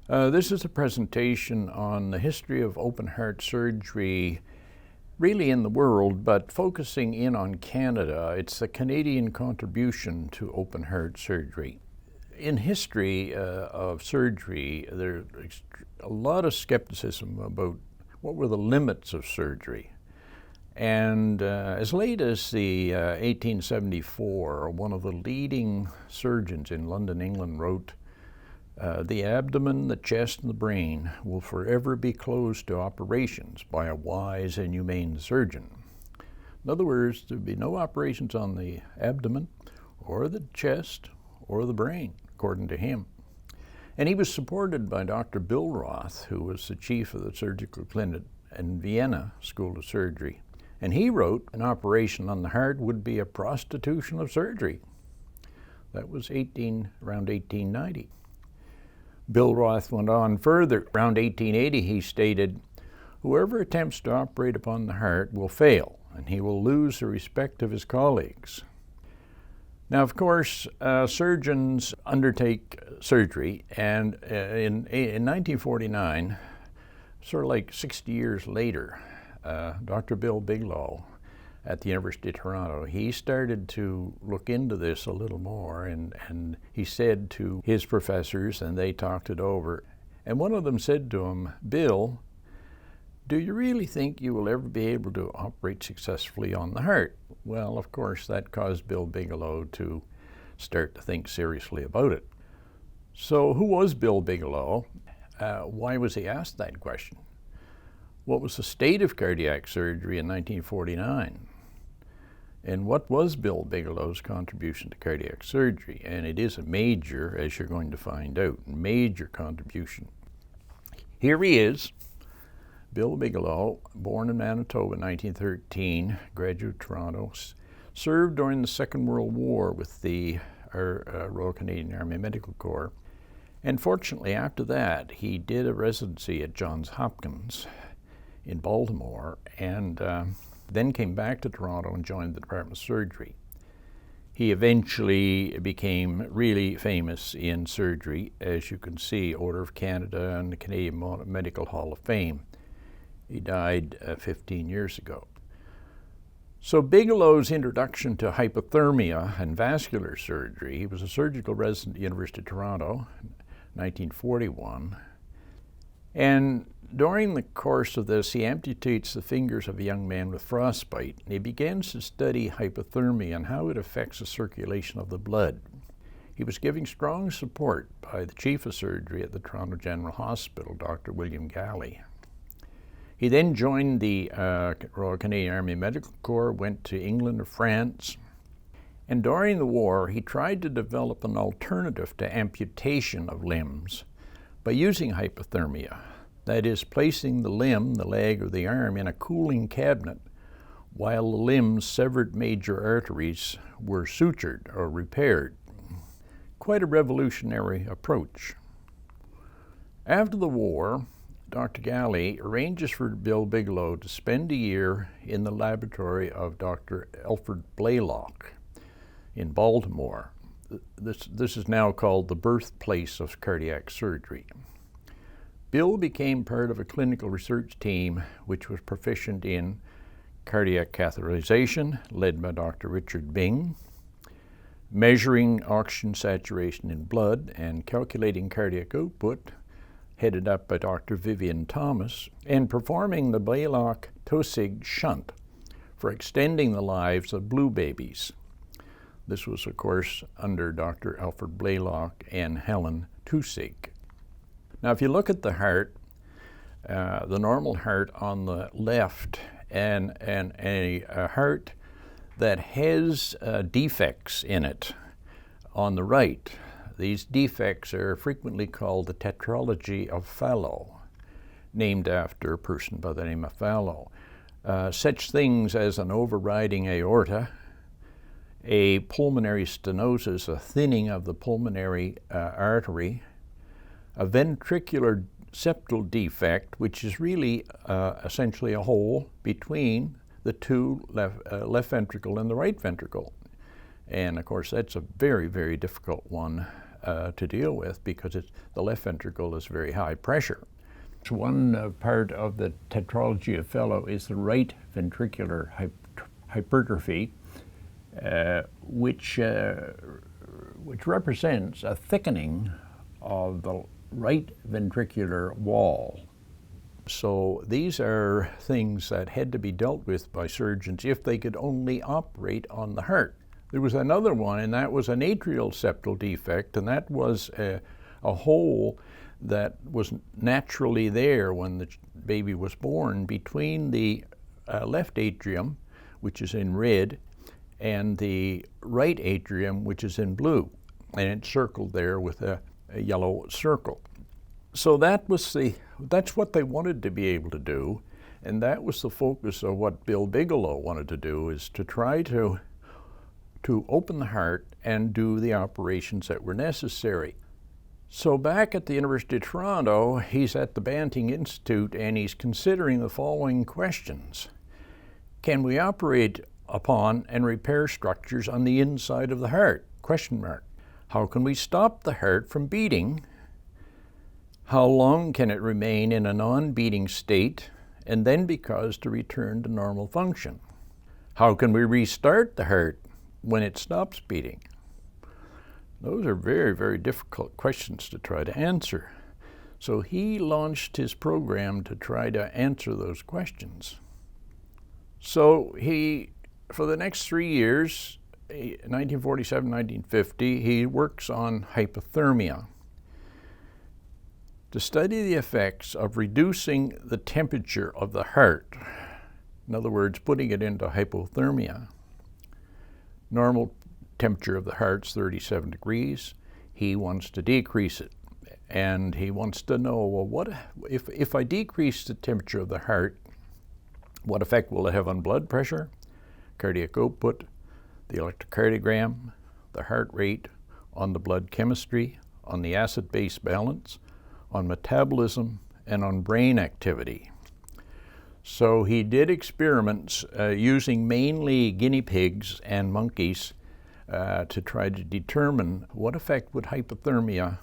This is a presentation on the history of open heart surgery, really in the world, but focusing in on Canada. It's the Canadian contribution to open heart surgery. In history of surgery, there's a lot of skepticism about what were the limits of surgery. And as late as the 1874, one of the leading surgeons in London, England, wrote, "The abdomen, the chest, and the brain will forever be closed to operations by a wise and humane surgeon." In other words, there'd be no operations on the abdomen or the chest or the brain, according to him. And he was supported by Dr. Billroth, who was the chief of the surgical clinic in Vienna School of Surgery. And he wrote, "An operation on the heart would be a prostitution of surgery." That was around 1890. Billroth went on further. Around 1880, he stated, "Whoever attempts to operate upon the heart will fail, and he will lose the respect of his colleagues." Now, of course, surgeons undertake surgery, and in 1949, sort of like 60 years later, Dr. Bill Bigelow at the University of Toronto, he started to look into this a little more, and he said to his professors, and they talked it over, and one of them said to him, "Bill, do you really think you will ever be able to operate successfully on the heart?" Well, of course, that caused Bill Bigelow to start to think seriously about it. So who was Bill Bigelow? Why was he asked that question? What was the state of cardiac surgery in 1949? And what was Bill Bigelow's contribution to cardiac surgery? And it is a major, as you're going to find out, major contribution. Here he is, Bill Bigelow, born in Manitoba in 1913, graduate of Toronto, served during the Second World War with the Royal Canadian Army Medical Corps. And fortunately, after that, he did a residency at Johns Hopkins in Baltimore, and then came back to Toronto and joined the Department of Surgery. He eventually became really famous in surgery, as you can see, Order of Canada and the Canadian Medical Hall of Fame. He died 15 years ago. So Bigelow's introduction to hypothermia and vascular surgery, he was a surgical resident at the University of Toronto in 1941, and during the course of this, he amputates the fingers of a young man with frostbite, and he begins to study hypothermia and how it affects the circulation of the blood. He was giving strong support by the chief of surgery at the Toronto General Hospital, Dr. William Galley. He then joined the Royal Canadian Army Medical Corps, went to England or France, and during the war, he tried to develop an alternative to amputation of limbs by using hypothermia. That is, placing the limb, the leg, or the arm in a cooling cabinet while the limb's severed major arteries were sutured or repaired. Quite a revolutionary approach. After the war, Dr. Galley arranges for Bill Bigelow to spend a year in the laboratory of Dr. Alfred Blalock in Baltimore. This is now called the birthplace of cardiac surgery. Bill became part of a clinical research team which was proficient in cardiac catheterization, led by Dr. Richard Byng, measuring oxygen saturation in blood and calculating cardiac output, headed up by Dr. Vivian Thomas, and performing the Blalock-Taussig shunt for extending the lives of blue babies. This was, of course, under Dr. Alfred Blalock and Helen Taussig. Now, if you look at the heart, the normal heart on the left, and a heart that has defects in it on the right, these defects are frequently called the tetralogy of Fallot, named after a person by the name of Fallot. Such things as an overriding aorta, a pulmonary stenosis, a thinning of the pulmonary artery, a ventricular septal defect, which is really essentially a hole between the two left ventricle and the right ventricle. And of course, that's a very, very difficult one to deal with because the left ventricle is very high pressure. One part of the tetralogy of Fallot is the right ventricular hypertrophy, which represents a thickening of the right ventricular wall. So these are things that had to be dealt with by surgeons if they could only operate on the heart. There was another one, and that was an atrial septal defect, and that was a hole that was naturally there when the baby was born between the left atrium, which is in red, and the right atrium, which is in blue, and it's circled there with a yellow circle. So that's what they wanted to be able to do, and that was the focus of what Bill Bigelow wanted to do, is to try to open the heart and do the operations that were necessary. So back at the University of Toronto, he's at the Banting Institute and he's considering the following questions. Can we operate upon and repair structures on the inside of the heart? Question mark. How can we stop the heart from beating? How long can it remain in a non-beating state and then be caused to return to normal function? How can we restart the heart when it stops beating? Those are very, very difficult questions to try to answer. So he launched his program to try to answer those questions. So for the next 3 years, 1947, 1950, he works on hypothermia to study the effects of reducing the temperature of the heart. In other words, putting it into hypothermia. Normal temperature of the heart's 37 degrees. He wants to decrease it. And he wants to know, well, what if I decrease the temperature of the heart, what effect will it have on blood pressure, cardiac output, the electrocardiogram, the heart rate, on the blood chemistry, on the acid-base balance, on metabolism, and on brain activity. So he did experiments using mainly guinea pigs and monkeys to try to determine what effect would hypothermia,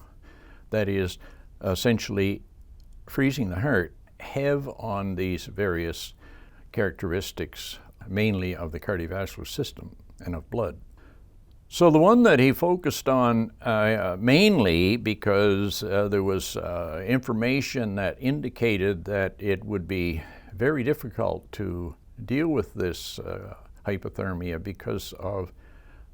that is essentially freezing the heart, have on these various characteristics, mainly of the cardiovascular system and of blood. So the one that he focused on mainly because there was information that indicated that it would be very difficult to deal with this hypothermia because of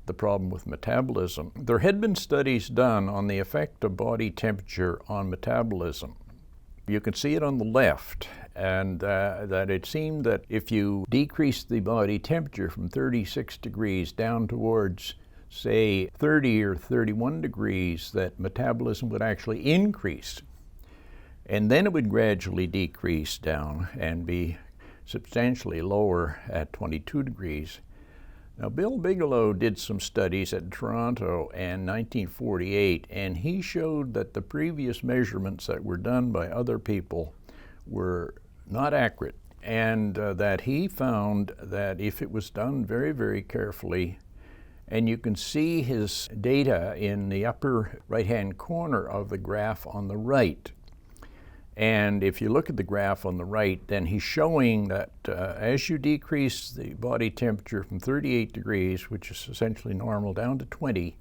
the problem with metabolism. There had been studies done on the effect of body temperature on metabolism. You can see it on the left, and that it seemed that if you decrease the body temperature from 36 degrees down towards, say, 30 or 31 degrees, that metabolism would actually increase. And then it would gradually decrease down and be substantially lower at 22 degrees. Now, Bill Bigelow did some studies at Toronto in 1948, and he showed that the previous measurements that were done by other people were not accurate, and that he found that if it was done very, very carefully, and you can see his data in the upper right-hand corner of the graph on the right. And if you look at the graph on the right, then he's showing that as you decrease the body temperature from 38 degrees, which is essentially normal, down to 20,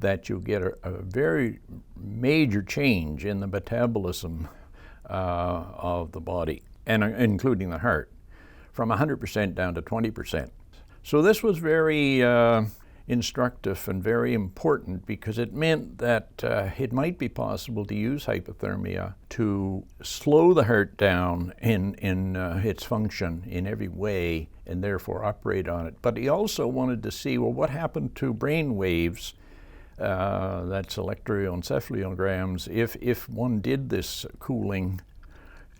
that you'll get a very major change in the metabolism of the body, and including the heart, from 100% down to 20%. So this was very instructive and very important because it meant that it might be possible to use hypothermia to slow the heart down in its function in every way and therefore operate on it. But he also wanted to see, well, what happened to brain waves, that's electroencephalograms, if one did this cooling.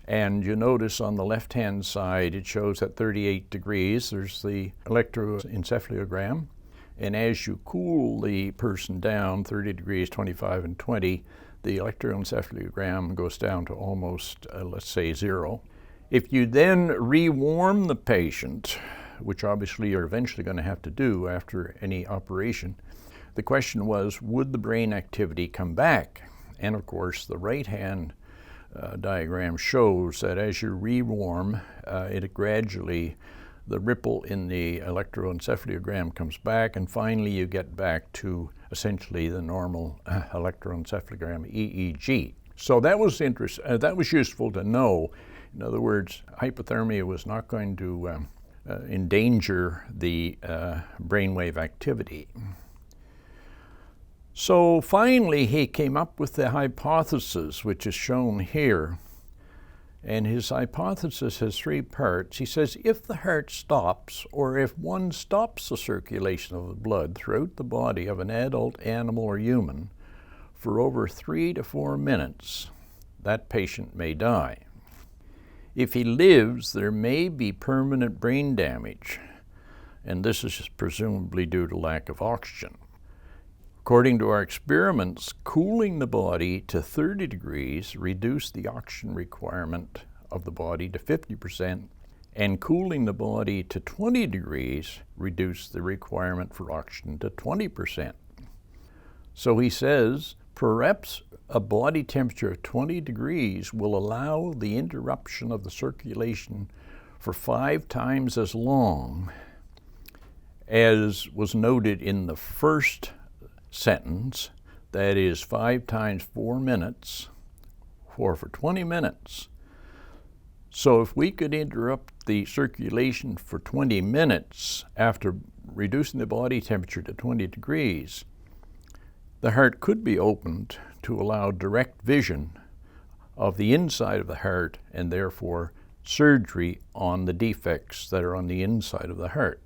And you notice on the left-hand side it shows at 38 degrees there's the electroencephalogram. And as you cool the person down 30 degrees, 25, and 20, the electroencephalogram goes down to almost, let's say, 0. If you then rewarm the patient, which obviously you're eventually going to have to do after any operation, the question was, would the brain activity come back? And of course, the right-hand diagram shows that as you rewarm, it gradually, the ripple in the electroencephalogram comes back, and finally you get back to essentially the normal electroencephalogram EEG. So that was that was useful to know. In other words, hypothermia was not going to endanger the brainwave activity. So finally, he came up with the hypothesis, which is shown here. And his hypothesis has three parts. He says, if the heart stops, or if one stops the circulation of the blood throughout the body of an adult animal or human for over 3 to 4 minutes, that patient may die. If he lives, there may be permanent brain damage, and this is presumably due to lack of oxygen. According to our experiments, cooling the body to 30 degrees reduced the oxygen requirement of the body to 50%, and cooling the body to 20 degrees reduced the requirement for oxygen to 20%. So he says, perhaps a body temperature of 20 degrees will allow the interruption of the circulation for 5 times as long as was noted in the first sentence, that is 5 times 4 minutes, for 20 minutes. So if we could interrupt the circulation for 20 minutes after reducing the body temperature to 20 degrees, the heart could be opened to allow direct vision of the inside of the heart and therefore surgery on the defects that are on the inside of the heart.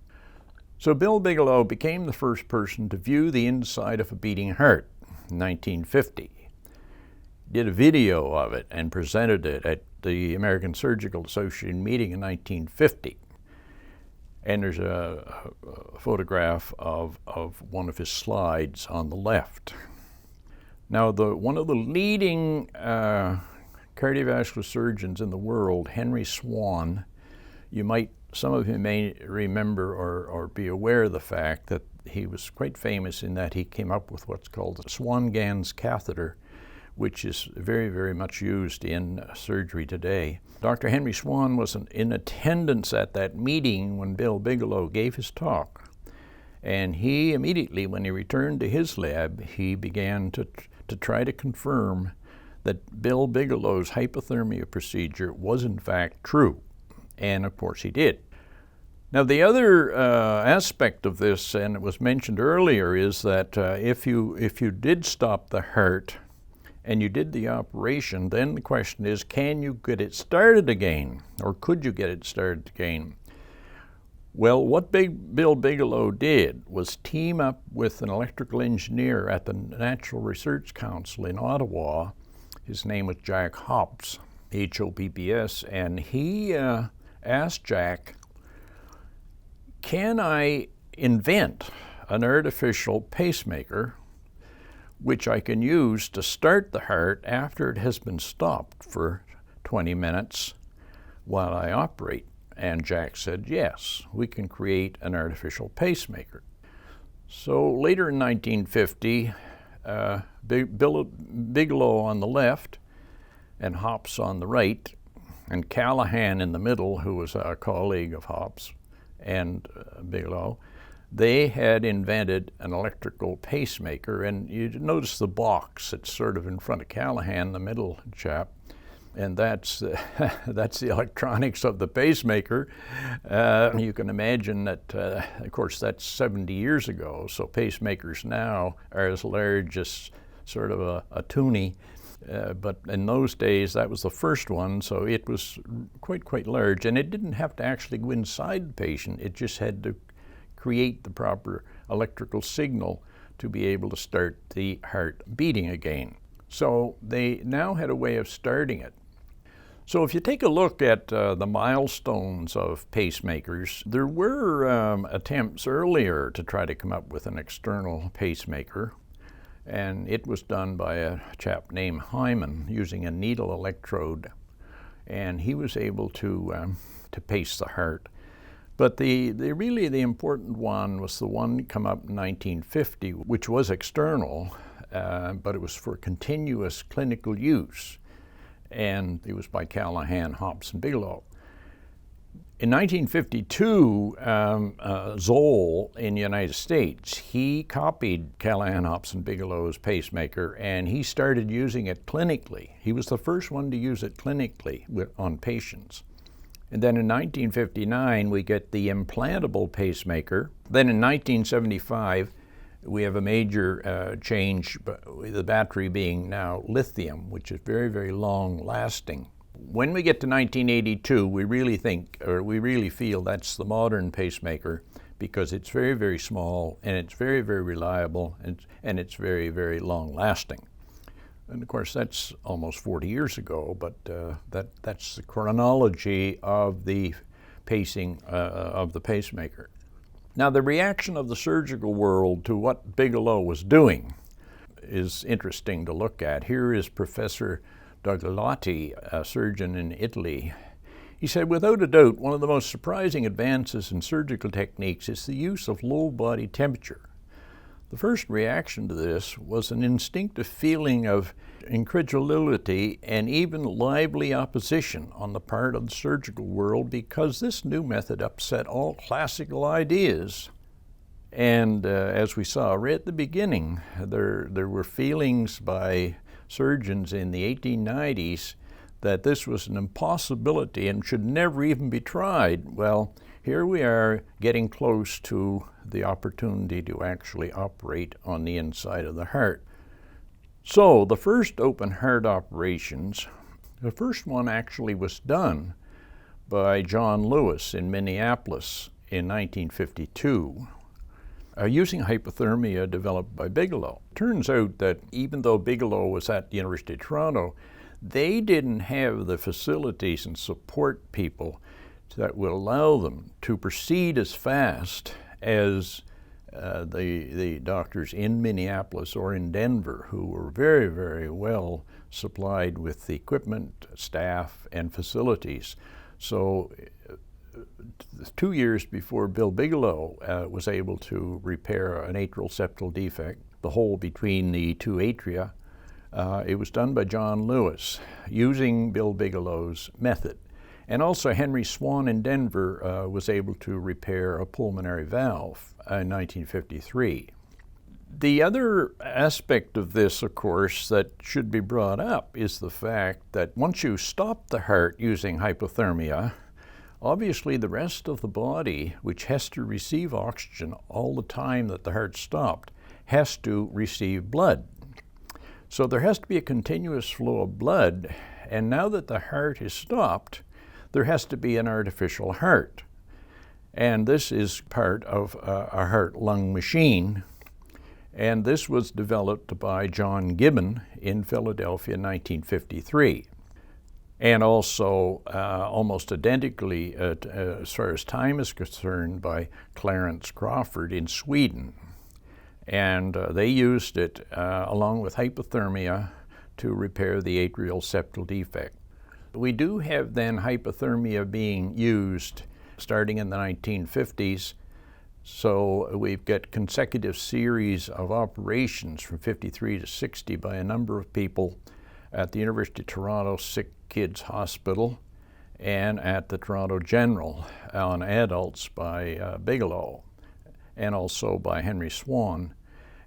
So Bill Bigelow became the first person to view the inside of a beating heart in 1950. He did a video of it and presented it at the American Surgical Association meeting in 1950. And there's a photograph of one of his slides on the left. Now, one of the leading cardiovascular surgeons in the world, Henry Swan, some of you may remember or be aware of the fact that he was quite famous in that he came up with what's called the Swan-Ganz catheter, which is very, very much used in surgery today. Dr. Henry Swan was in attendance at that meeting when Bill Bigelow gave his talk. And he immediately, when he returned to his lab, he began to try to confirm that Bill Bigelow's hypothermia procedure was in fact true. And of course he did. Now the other aspect of this, and it was mentioned earlier, is that if you did stop the heart and you did the operation, then the question is, can you get it started again? Or could you get it started again? Well, what Bill Bigelow did was team up with an electrical engineer at the Natural Research Council in Ottawa. His name was Jack Hopps, H-O-P-P-S, and he asked Jack, can I invent an artificial pacemaker which I can use to start the heart after it has been stopped for 20 minutes while I operate? And Jack said, yes, we can create an artificial pacemaker. So later in 1950, Bigelow on the left and Hopps on the right, and Callahan in the middle, who was a colleague of Hopps and Bigelow, they had invented an electrical pacemaker. And you notice the box that's sort of in front of Callahan, the middle chap, and that's the electronics of the pacemaker. You can imagine that, of course, that's 70 years ago, so pacemakers now are as large as sort of a toonie. But in those days, that was the first one, so it was quite large, and it didn't have to actually go inside the patient. It just had to create the proper electrical signal to be able to start the heart beating again. So they now had a way of starting it. So if you take a look at the milestones of pacemakers, there were attempts earlier to try to come up with an external pacemaker. And it was done by a chap named Hyman using a needle electrode, and he was able to pace the heart. But really the important one was the one that came up in 1950, which was external, but it was for continuous clinical use. And it was by Callahan, Hopps, and Bigelow. In 1952, Zoll in the United States, he copied Callahan, Hopps, and Bigelow's pacemaker, and he started using it clinically. He was the first one to use it clinically on patients. And then in 1959, we get the implantable pacemaker. Then in 1975, we have a major change, the battery being now lithium, which is very, very long lasting. When we get to 1982, we really feel that's the modern pacemaker, because it's very, very small, and it's very, very reliable, and it's very, very long lasting. And of course, that's almost 40 years ago, but that's the chronology of the pacing of the pacemaker. Now, the reaction of the surgical world to what Bigelow was doing is interesting to look at. Here is Professor Dougalotti, a surgeon in Italy. He said, without a doubt, one of the most surprising advances in surgical techniques is the use of low body temperature. The first reaction to this was an instinctive feeling of incredulity and even lively opposition on the part of the surgical world, because this new method upset all classical ideas. And as we saw right at the beginning, there were feelings by surgeons in the 1890s that this was an impossibility and should never even be tried. Well, here we are getting close to the opportunity to actually operate on the inside of the heart. So the first open heart operations, the first one actually was done by John Lewis in Minneapolis in 1952. Using hypothermia developed by Bigelow. Turns out that even though Bigelow was at the University of Toronto, they didn't have the facilities and support people that will allow them to proceed as fast as the doctors in Minneapolis or in Denver, who were very, very well supplied with equipment, staff, and facilities. So 2 years before Bill Bigelow was able to repair an atrial septal defect, the hole between the two atria, it was done by John Lewis using Bill Bigelow's method. And also Henry Swan in Denver was able to repair a pulmonary valve in 1953. The other aspect of this, of course, that should be brought up is the fact that once you stop the heart using hypothermia, obviously the rest of the body, which has to receive oxygen all the time that the heart stopped, has to receive blood. So there has to be a continuous flow of blood, and now that the heart is stopped, there has to be an artificial heart. And this is part of a heart-lung machine. And this was developed by John Gibbon in Philadelphia in 1953. And also almost identically, as far as time is concerned, by Clarence Crawford in Sweden. And they used it along with hypothermia to repair the atrial septal defect. We do have then hypothermia being used starting in the 1950s. So we've got consecutive series of operations from 53 to 60 by a number of people at the University of Toronto Sick Kids Hospital and at the Toronto General on adults by Bigelow and also by Henry Swan.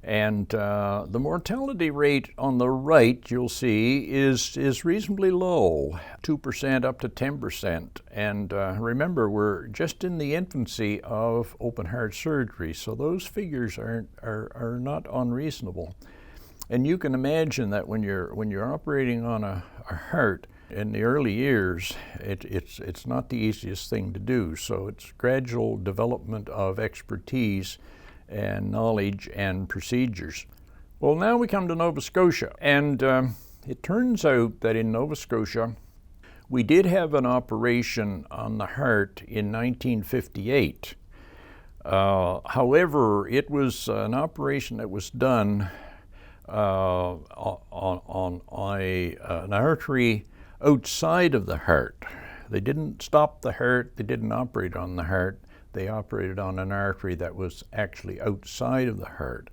And the mortality rate on the right, you'll see, is reasonably low, 2% up to 10%. And remember, we're just in the infancy of open heart surgery, so those figures are not unreasonable. And you can imagine that when you're operating on a heart in the early years, it's not the easiest thing to do. So it's gradual development of expertise and knowledge and procedures. Well, now we come to Nova Scotia, and it turns out that in Nova Scotia, we did have an operation on the heart in 1958. However, it was an operation that was done on an artery outside of the heart. They didn't stop the heart, they didn't operate on the heart, They operated on an artery that was actually outside of the heart.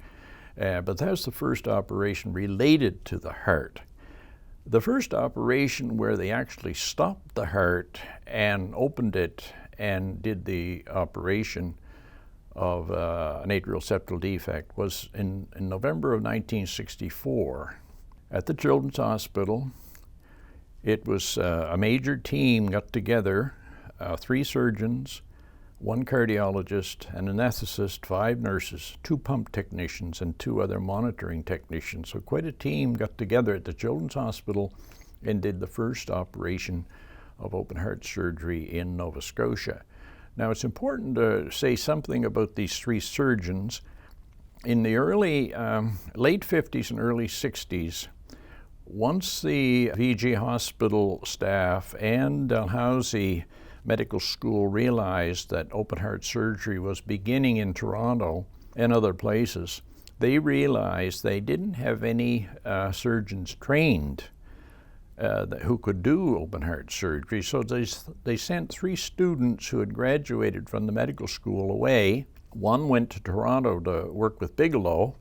But that was the first operation related to the heart. The first operation where they actually stopped the heart and opened it and did the operation of an atrial septal defect was in November of 1964 at the Children's Hospital. It was a major team got together, 3 surgeons, 1 cardiologist, an anesthetist, 5 nurses, 2 pump technicians, and 2 other monitoring technicians. So quite a team got together at the Children's Hospital and did the first operation of open heart surgery in Nova Scotia. Now it's important to say something about these 3 surgeons. In the late 50s and early 60s, once the VG Hospital staff and Dalhousie Medical School realized that open heart surgery was beginning in Toronto and other places, they realized they didn't have any surgeons trained who could do open heart surgery. So they sent 3 students who had graduated from the medical school away. One went to Toronto to work with Bigelow.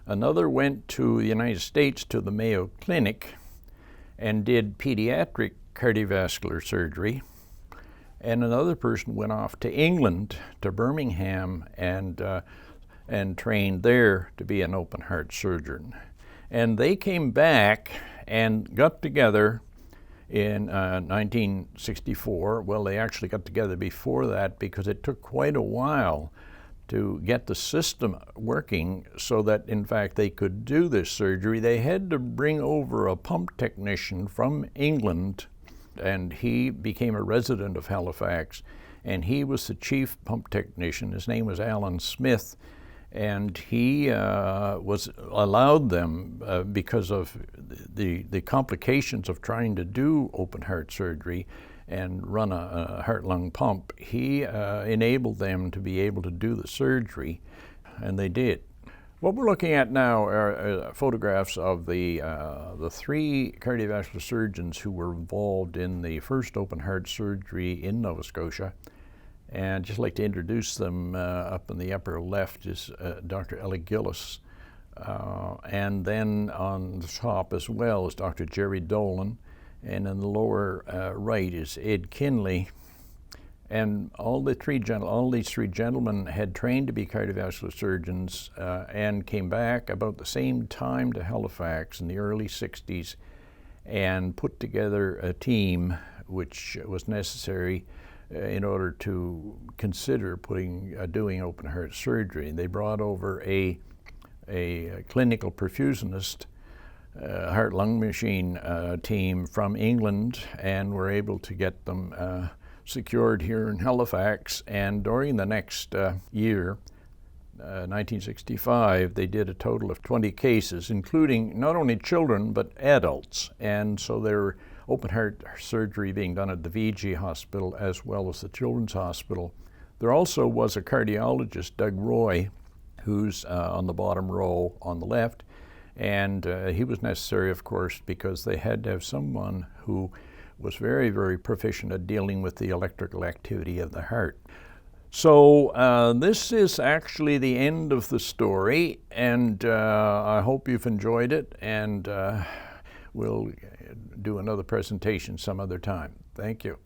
Another went to the United States to the Mayo Clinic and did pediatric cardiovascular surgery. And another person went off to England, to Birmingham, and trained there to be an open heart surgeon. And they came back and got together in 1964. Well, they actually got together before that because it took quite a while to get the system working so that, in fact, they could do this surgery. They had to bring over a pump technician from England, and he became a resident of Halifax, and he was the chief pump technician. His name was Alan Smith, and he allowed them, because of the complications of trying to do open heart surgery and run a heart-lung pump, he enabled them to be able to do the surgery, and they did. What we're looking at now are photographs of the 3 cardiovascular surgeons who were involved in the first open heart surgery in Nova Scotia. And I'd just like to introduce them. Up in the upper left is Dr. Ellie Gillis. And then on the top as well is Dr. Jerry Dolan. And in the lower right is Ed Kinley. And all these 3 gentlemen had trained to be cardiovascular surgeons and came back about the same time to Halifax in the early 60s and put together a team which was necessary in order to consider doing open heart surgery. They brought over a clinical perfusionist, heart-lung machine team from England, and were able to get them secured here in Halifax. And during the next year, 1965, they did a total of 20 cases, including not only children but adults. And so there were open heart surgery being done at the VG Hospital as well as the Children's Hospital. There also was a cardiologist, Doug Roy, who's on the bottom row on the left, and he was necessary, of course, because they had to have someone who was very, very proficient at dealing with the electrical activity of the heart. So this is actually the end of the story, and I hope you've enjoyed it, and we'll do another presentation some other time. Thank you.